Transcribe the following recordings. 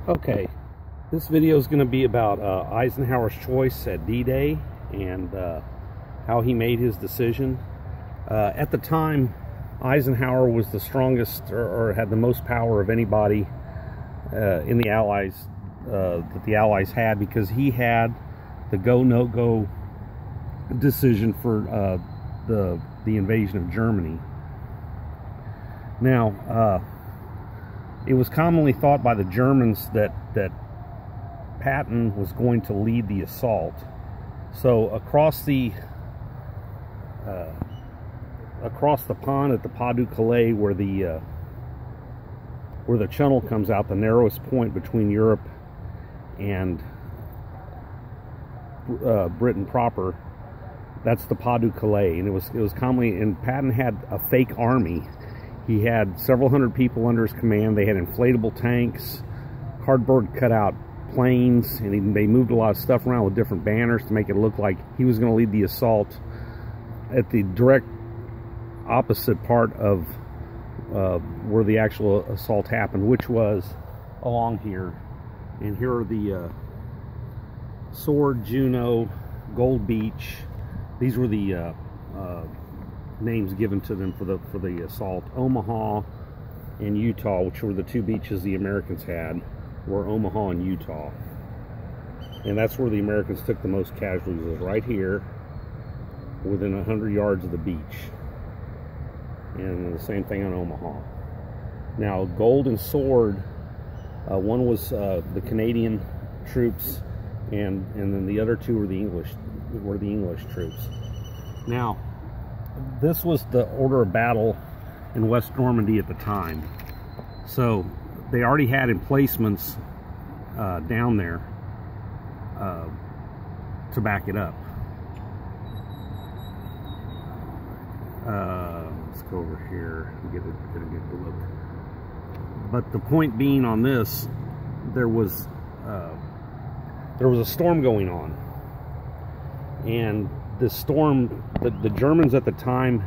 Okay, this video is going to be about Eisenhower's choice at D-Day and how he made his decision. At the time, Eisenhower was the strongest or had the most power of anybody in the Allies that the Allies had, because he had the go-no-go decision for the invasion of Germany. Now, it was commonly thought by the Germans that Patton was going to lead the assault. So across the pond at the Pas du Calais, where the channel comes out, the narrowest point between Europe and Britain proper, that's the Pas du Calais, and it was commonly. And Patton had a fake army. He had several hundred people under his command. They had inflatable tanks, cardboard cutout planes, and they moved a lot of stuff around with different banners to make it look like he was going to lead the assault at the direct opposite part of where the actual assault happened, which was along here. And here are the Sword, Juno, Gold Beach. These were the names given to them for the assault. Omaha and Utah, which were the two beaches the Americans had, were Omaha and Utah. And that's where the Americans took the most casualties, was right here within 100 yards of the beach. And the same thing on Omaha. Now, Gold and Sword, one was the Canadian troops, and then the other two were the English troops. Now, this was the order of battle in West Normandy at the time. So they already had emplacements down there to back it up. Let's go over here and get a good look. But the point being on this, there was a storm going on, and the storm, the Germans at the time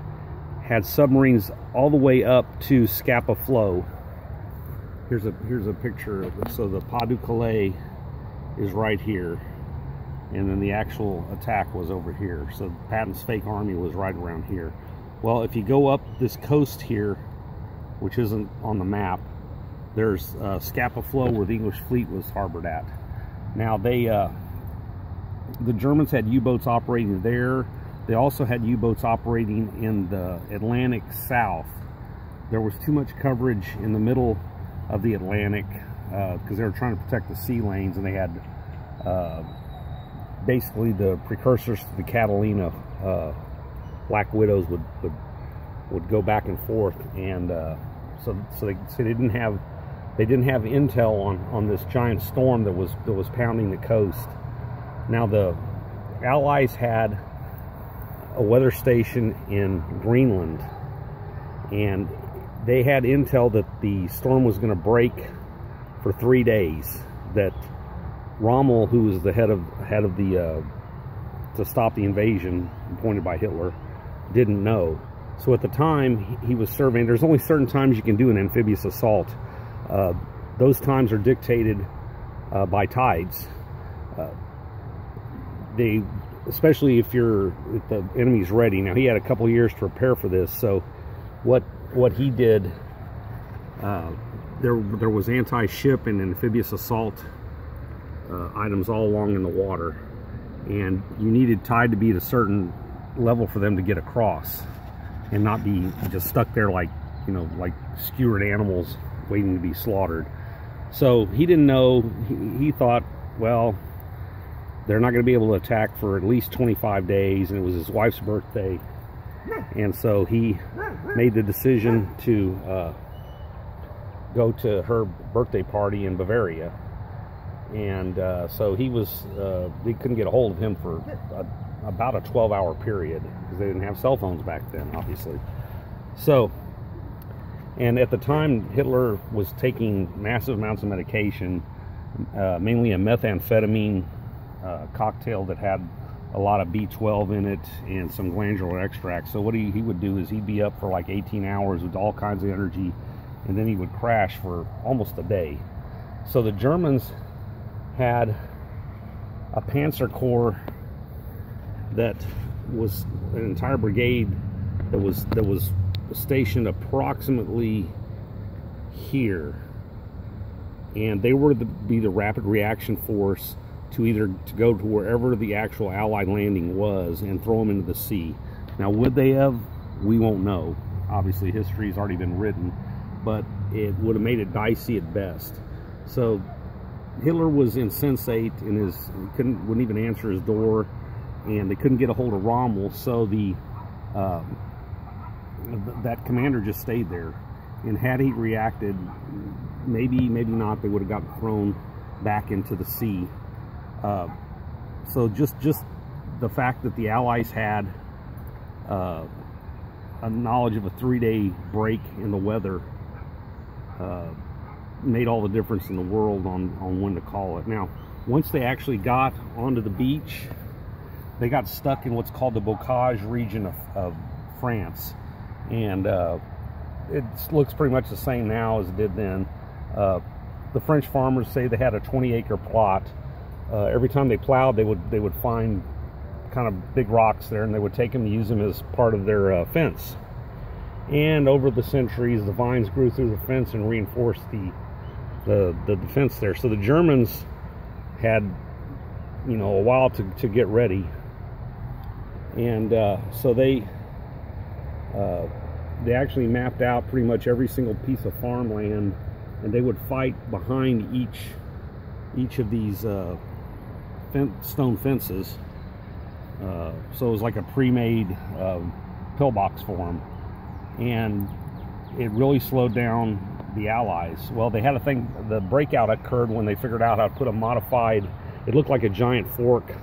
had submarines all the way up to Scapa Flow. Here's a picture of it. So the Pas du Calais is right here, and then the actual attack was over here. So Patton's fake army was right around here. Well, if you go up this coast here, which isn't on the map, there's Scapa Flow, where the English fleet was harbored at. Now the Germans had U-boats operating there. They also had U-boats operating in the Atlantic South. There was too much coverage in the middle of the Atlantic because they were trying to protect the sea lanes, and they had basically the precursors to the Catalina Black Widows would go back and forth, and so they didn't have intel on this giant storm that was pounding the coast. Now, the Allies had a weather station in Greenland, and they had intel that the storm was going to break for 3 days. That Rommel, who was the head of the to stop the invasion appointed by Hitler, didn't know. So at the time he was surveying, there's only certain times you can do an amphibious assault. Those times are dictated by tides. Especially if the enemy's ready. Now, he had a couple years to prepare for this. So what he did, there was anti-ship and amphibious assault items all along in the water, and you needed tide to be at a certain level for them to get across and not be just stuck there like skewered animals waiting to be slaughtered. So he didn't know. He thought, well, they're not going to be able to attack for at least 25 days, and it was his wife's birthday, and so he made the decision to go to her birthday party in Bavaria. And so they couldn't get a hold of him for about a 12-hour period, because they didn't have cell phones back then, obviously. So, and at the time, Hitler was taking massive amounts of medication, mainly a methamphetamine cocktail that had a lot of B12 in it and some glandular extract. So what he would do is he'd be up for like 18 hours with all kinds of energy, and then he would crash for almost a day. So the Germans had a Panzer Corps that was an entire brigade that was stationed approximately here, and they were to be the rapid reaction force to go to wherever the actual Allied landing was and throw them into the sea. Now, would they have? We won't know. Obviously, history's already been written, but it would have made it dicey at best. So Hitler was insensate in his, wouldn't even answer his door, and they couldn't get a hold of Rommel, so that commander just stayed there. And had he reacted, maybe not, they would have gotten thrown back into the sea. So just the fact that the Allies had a knowledge of a 3-day break in the weather made all the difference in the world on when to call it. Now, once they actually got onto the beach, they got stuck in what's called the Bocage region of France, and it looks pretty much the same now as it did then. The French farmers say they had a 20-acre plot. Every time they plowed, they would find kind of big rocks there, and they would take them and use them as part of their fence. And over the centuries, the vines grew through the fence and reinforced the defense there. So the Germans had, you know, a while to get ready, and so they actually mapped out pretty much every single piece of farmland, and they would fight behind each of these stone fences. So it was like a pre-made pillbox for them, and it really slowed down the Allies. Well, they had a thing, the breakout occurred when they figured out how to put a modified, it looked like a giant fork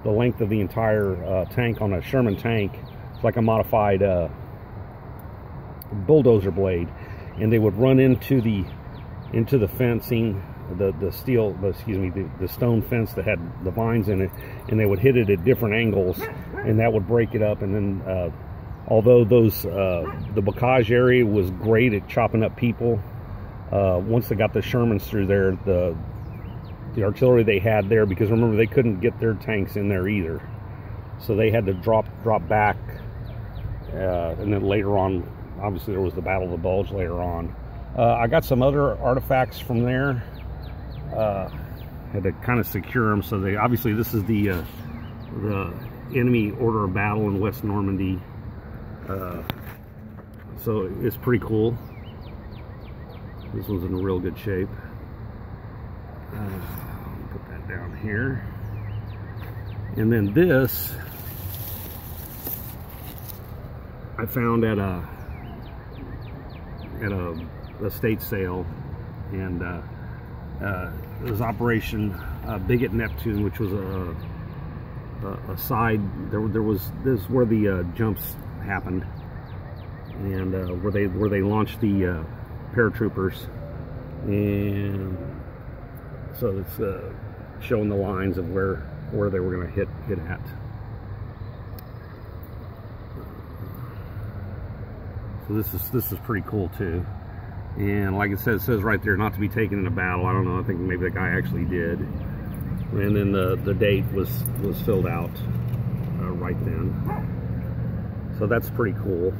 the length of the entire tank on a Sherman tank. It's like a modified bulldozer blade, and they would run into the fencing, the stone fence that had the vines in it, and they would hit it at different angles, and that would break it up. And then although the Bocage area was great at chopping up people, once they got the Shermans through there, the artillery they had there, because remember, they couldn't get their tanks in there either, so they had to drop back, and then later on, obviously there was the Battle of the Bulge later on. I got some other artifacts from there. Had to kind of secure them, so they obviously, this is the enemy order of battle in West Normandy. So it's pretty cool. This one's in real good shape. Put that down here, and then this I found at a estate sale, and it was Operation Bigot Neptune, which was a side. There was this where the jumps happened, and where they launched the paratroopers, and so it's showing the lines of where they were going to hit at. So this is pretty cool too. And like it says right there, not to be taken in a battle. I don't know, I think maybe the guy actually did. And then the date was filled out right then. So that's pretty cool.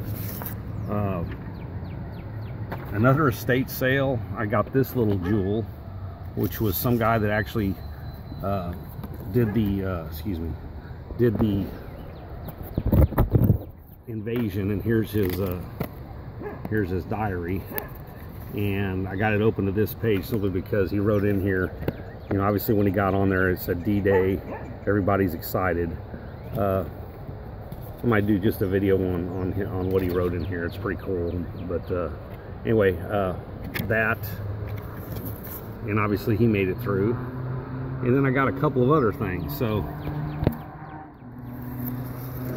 Another estate sale, I got this little jewel, which was some guy that actually did the invasion, and here's his diary. And I got it open to this page simply because he wrote in here, you know, obviously when he got on there it said D-Day, everybody's excited. I might do just a video on what he wrote in here. It's pretty cool. But anyway, that, and obviously he made it through. And then I got a couple of other things. So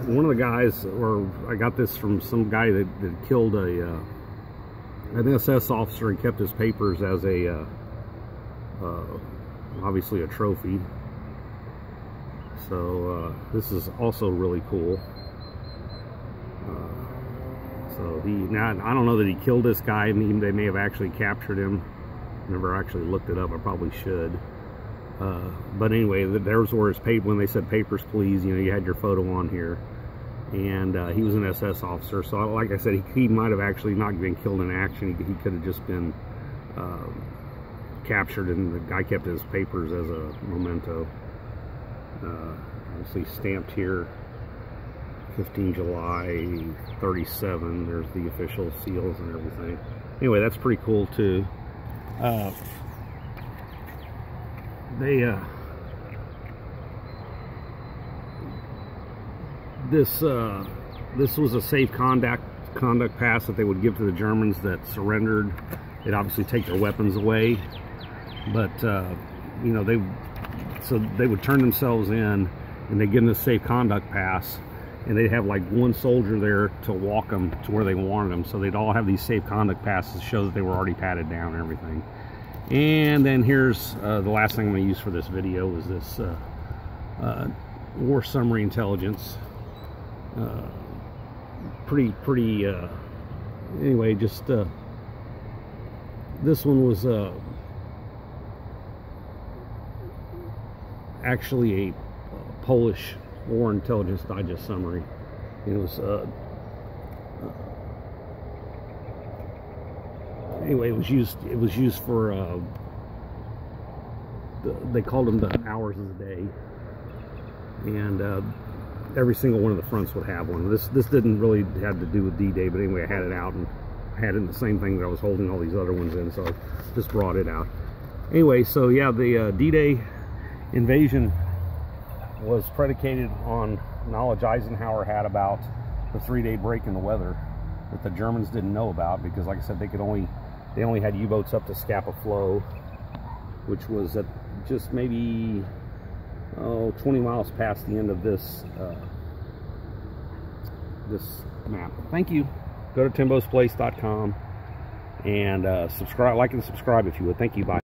one of the guys, or I got this from some guy that killed an SS officer and kept his papers as a obviously a trophy. So this is also really cool. So now I don't know that he killed this guy. I mean, they may have actually captured him Never actually looked it up. I probably should. But anyway, there's where his paper, when they said papers please, you know, you had your photo on here. And he was an SS officer, so like I said, he might have actually not been killed in action. He could have just been captured, and the guy kept his papers as a memento. Obviously stamped here, 15 July 37. There's the official seals and everything. Anyway, that's pretty cool too. This was a safe conduct pass that they would give to the Germans that surrendered. They'd obviously take their weapons away, but you know, they would turn themselves in, and they'd give them this safe conduct pass, and they'd have like one soldier there to walk them to where they wanted them. So they'd all have these safe conduct passes to show that they were already patted down and everything. And then here's the last thing I'm going to use for this video is this war summary intelligence. Anyway, just this one was actually a Polish War Intelligence Digest summary. It was anyway, it was used for they called them the hours of the day, and every single one of the fronts would have one. This didn't really have to do with D-Day, but anyway, I had it out, and I had it in the same thing that I was holding all these other ones in, so I just brought it out. Anyway, so yeah, the D-Day invasion was predicated on knowledge Eisenhower had about the 3-day break in the weather that the Germans didn't know about, because like I said, they only had U-boats up to Scapa Flow, which was at just maybe 20 miles past the end of this this map. Thank you. Go to timbosplace.com and subscribe, like and subscribe if you would. Thank you. Bye.